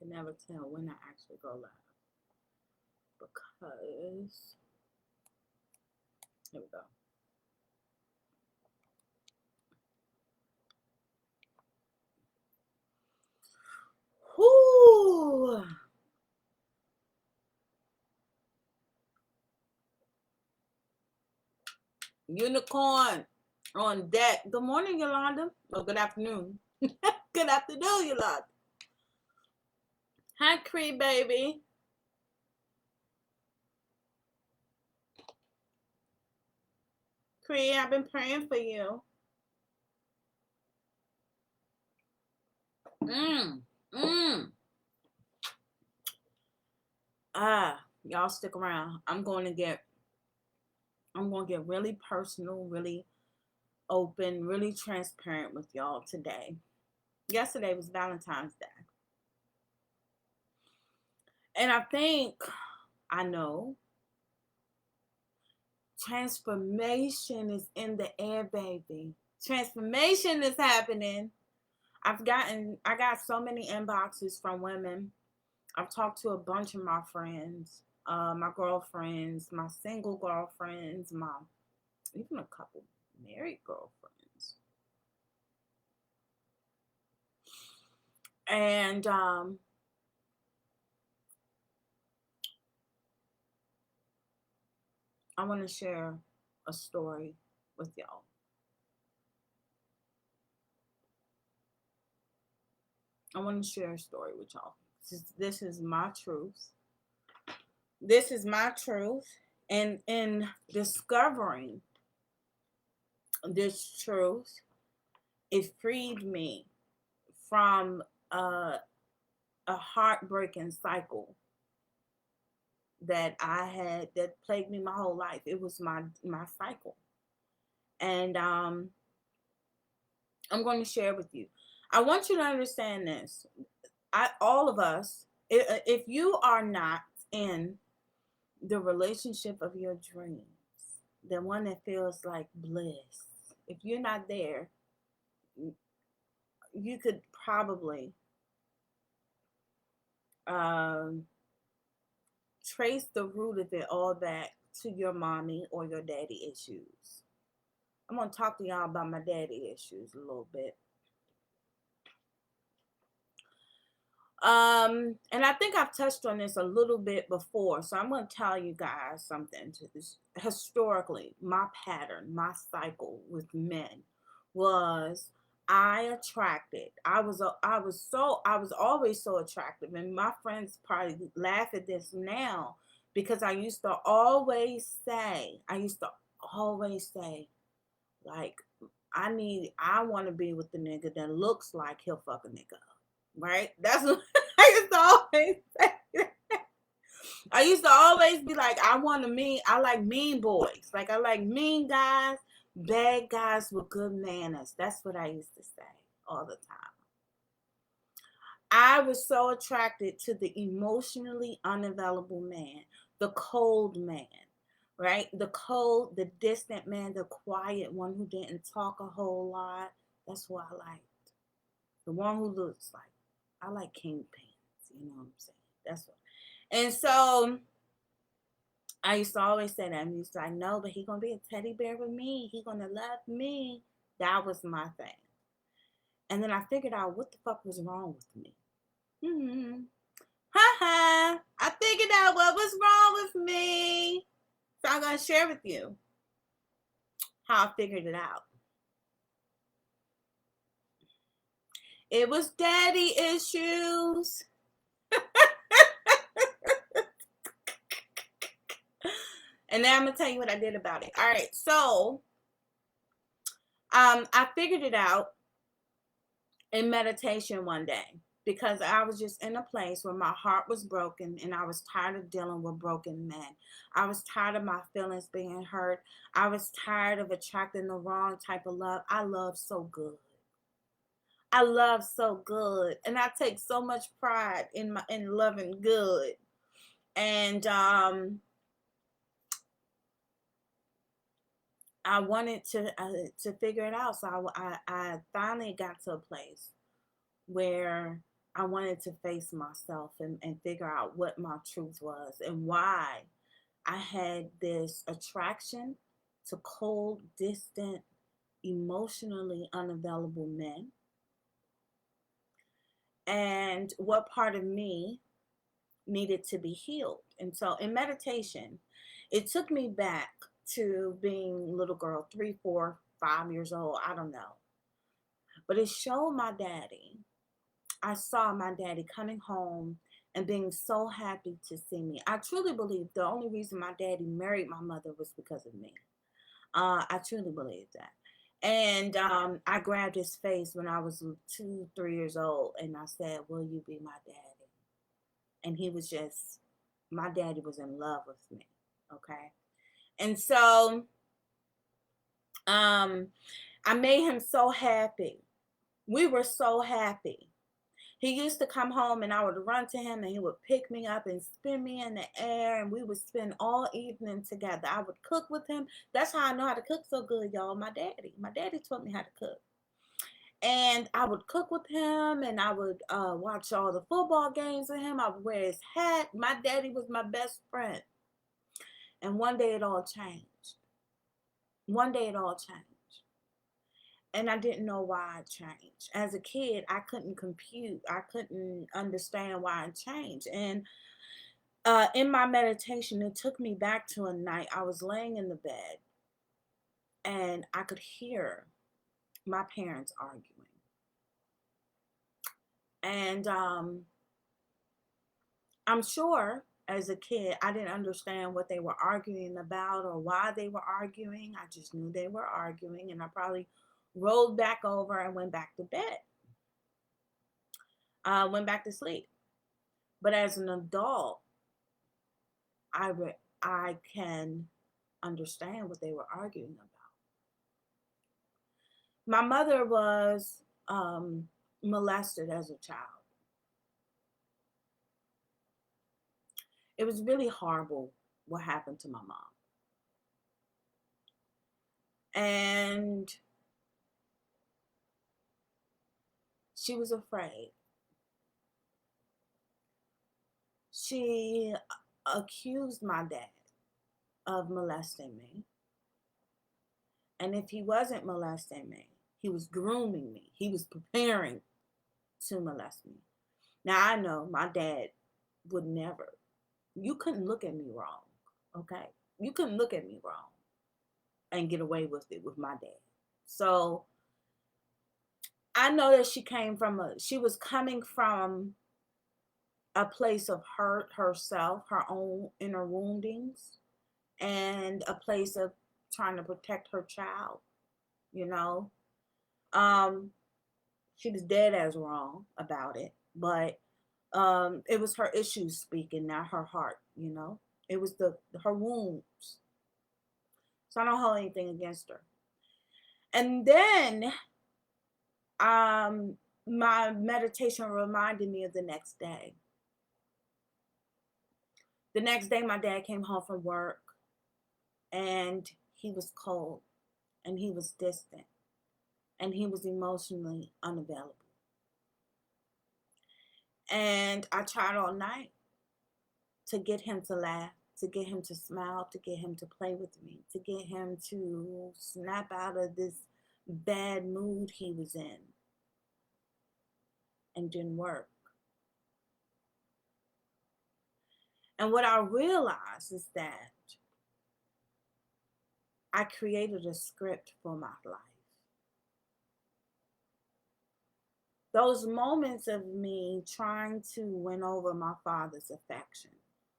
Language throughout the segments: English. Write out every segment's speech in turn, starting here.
can never tell when I actually go live because here we go. Whoo! Unicorn on deck. Good morning, Yolanda. Oh, good afternoon. Good afternoon, Yolanda. Hi, Cree, baby. Cree, I've been praying for you. Mmm. Mmm. Y'all stick around. I'm going to get really personal, really open, really transparent with y'all today. Yesterday was Valentine's Day. And I know, transformation is in the air, baby. Transformation is happening. I got so many inboxes from women. I've talked to a bunch of my friends, my girlfriends, my single girlfriends, even a couple married girlfriends. And I want to share a story with y'all. I want to share a story with y'all. This is my truth. This is my truth. And in discovering this truth, it freed me from a heartbreaking cycle that I had that plagued me my whole life. It was my cycle. And I'm going to share with you. I want you to understand this. All of us, if you are not in the relationship of your dreams, the one that feels like bliss, if you're not there, you could probably um, trace the root of it all back to your mommy or your daddy issues. I'm going to talk to y'all about my daddy issues a little bit. And I think I've touched on this a little bit before, so I'm going to tell you guys something. Historically, my pattern, my cycle with men was I attracted. I was always so attractive, and my friends probably laugh at this now because I used to always say, like, I want to be with the nigga that looks like he'll fuck a nigga up. Right? That's what I used to always say. I used to always be like, I like mean boys. Like, I like mean guys, bad guys with good manners. That's what I used to say all the time. I was so attracted to the emotionally unavailable man, the cold man, right? The cold, the distant man, the quiet one who didn't talk a whole lot. That's what I liked. The one who looks like, I like king pants, you know what I'm saying? That's what. And so I used to always say that. I used to like, no, but he gonna be a teddy bear with me. He gonna love me. That was my thing. And then I figured out what the fuck was wrong with me. Hmm. Ha ha. I figured out what was wrong with me. So I'm gonna share with you how I figured it out. It was daddy issues. And now I'm gonna tell you what I did about it. All right, so I figured it out in meditation one day because I was just in a place where my heart was broken and I was tired of dealing with broken men. I was tired of my feelings being hurt. I was tired of attracting the wrong type of love. I love so good. I love so good, and I take so much pride in loving good. And I wanted to figure it out. So I finally got to a place where I wanted to face myself and figure out what my truth was and why I had this attraction to cold, distant, emotionally unavailable men, and what part of me needed to be healed. And so in meditation, it took me back to being little girl, 3, 4, 5 years old, I don't know. But it showed my daddy. I saw my daddy coming home and being so happy to see me. I truly believe the only reason my daddy married my mother was because of me. I truly believe that. And I grabbed his face when I was 2, 3 years old, and I said, "Will you be my daddy?" And he was just, my daddy was in love with me. Okay. And so um, I made him so happy. We were so happy. He used to come home and I would run to him and he would pick me up and spin me in the air and we would spend all evening together. I would cook with him. That's how I know how to cook so good, y'all. My daddy. My daddy taught me how to cook. And I would cook with him and I would watch all the football games with him. I would wear his hat. My daddy was my best friend. And one day it all changed. One day it all changed. And I didn't know why it changed. As a kid, I couldn't compute. I couldn't understand why it changed. And in my meditation, it took me back to a night I was laying in the bed and I could hear my parents arguing. And I'm sure as a kid, I didn't understand what they were arguing about or why they were arguing. I just knew they were arguing, and I probably rolled back over and went back to bed, went back to sleep. But as an adult, I can understand what they were arguing about. My mother was molested as a child. It was really horrible what happened to my mom. And she was afraid. She accused my dad of molesting me. And if he wasn't molesting me, he was grooming me. He was preparing to molest me. Now I know my dad would never. You couldn't look at me wrong, okay? You couldn't look at me wrong and get away with it with my dad. So I know that she was coming from a place of hurt herself, her own inner woundings, and a place of trying to protect her child, you know. Um, she was dead as wrong about it, but it was her issues speaking, not her heart, you know. It was her wounds. So I don't hold anything against her. And then um my meditation reminded me of the next day. The next day my dad came home from work and he was cold and he was distant and he was emotionally unavailable. And I tried all night to get him to laugh, to get him to smile, to get him to play with me, to get him to snap out of this bad mood he was in, and didn't work. And what I realized is that I created a script for my life. Those moments of me trying to win over my father's affection,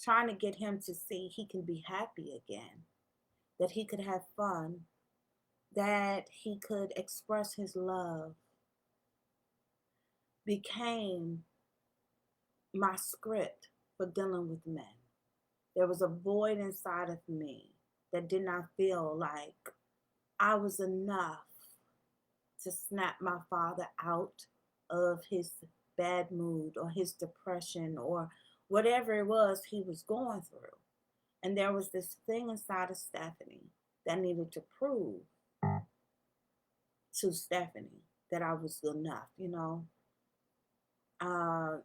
trying to get him to see he can be happy again, that he could have fun, that he could express his love, became my script for dealing with men. There was a void inside of me that did not feel like I was enough to snap my father out of his bad mood or his depression or whatever it was he was going through. And there was this thing inside of Stephanie that needed to prove to Stephanie that I was enough, you know.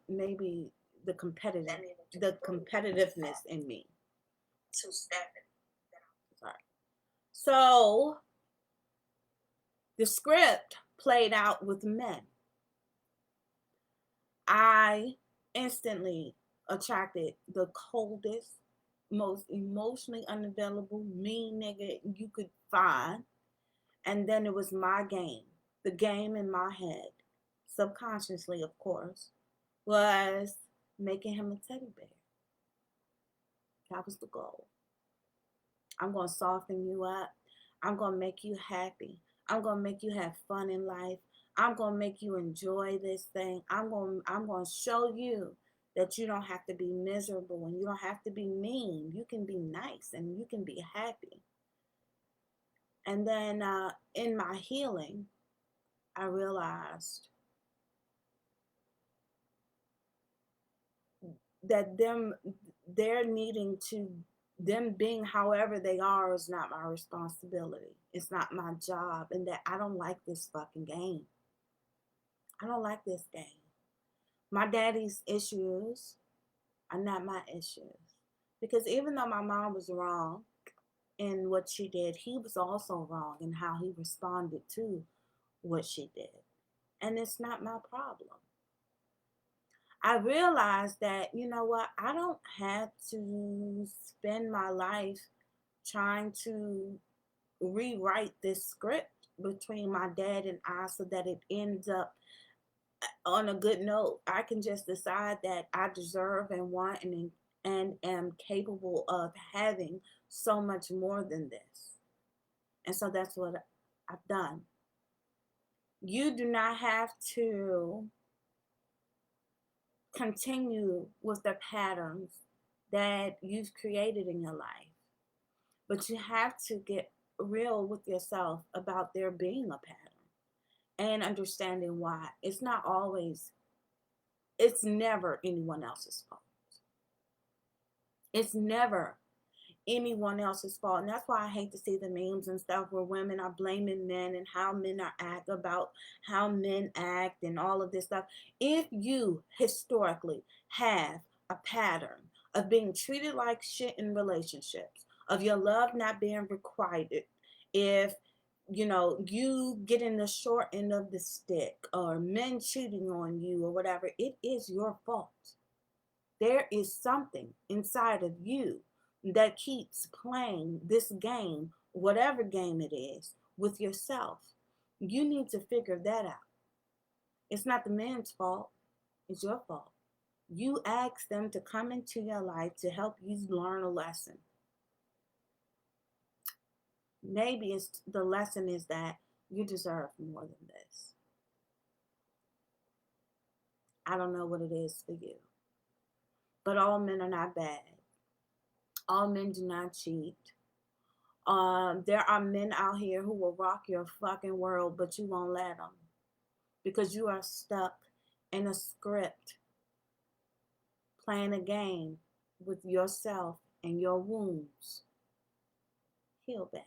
maybe the competitiveness in me. Sorry. So the script played out with men. I instantly attracted the coldest, most emotionally unavailable, mean nigga you could find. And then it was my game. The game in my head, subconsciously, of course, was making him a teddy bear. That was the goal. I'm going to soften you up. I'm going to make you happy. I'm going to make you have fun in life. I'm going to make you enjoy this thing. I'm going to show you that you don't have to be miserable and you don't have to be mean. You can be nice and you can be happy. And then in my healing, I realized that them being however they are is not my responsibility. It's not my job, and that I don't like this fucking game. I don't like this game. My daddy's issues are not my issues. Because even though my mom was wrong in what she did, he was also wrong in how he responded to what she did. And it's not my problem. I realized that, you know what, I don't have to spend my life trying to rewrite this script between my dad and I so that it ends up on a good note. I can just decide that I deserve and want and am capable of having so much more than this. And so that's what I've done. You do not have to continue with the patterns that you've created in your life. But you have to get real with yourself about there being a pattern and understanding why. It's never anyone else's fault. It's never anyone else's fault. And that's why I hate to see the memes and stuff where women are blaming men and how men act and all of this stuff. If you historically have a pattern of being treated like shit in relationships, of your love not being requited, if you getting the short end of the stick or men cheating on you or whatever, it is your fault. There is something inside of you that keeps playing this game, whatever game it is, with yourself. You need to figure that out. It's not the man's fault, it's your fault. You asked them to come into your life to help you learn a lesson. Maybe the lesson is that you deserve more than this. I don't know what it is for you. But all men are not bad. All men do not cheat. There are men out here who will rock your fucking world, but you won't let them because you are stuck in a script, playing a game with yourself and your wounds. Heal, baby.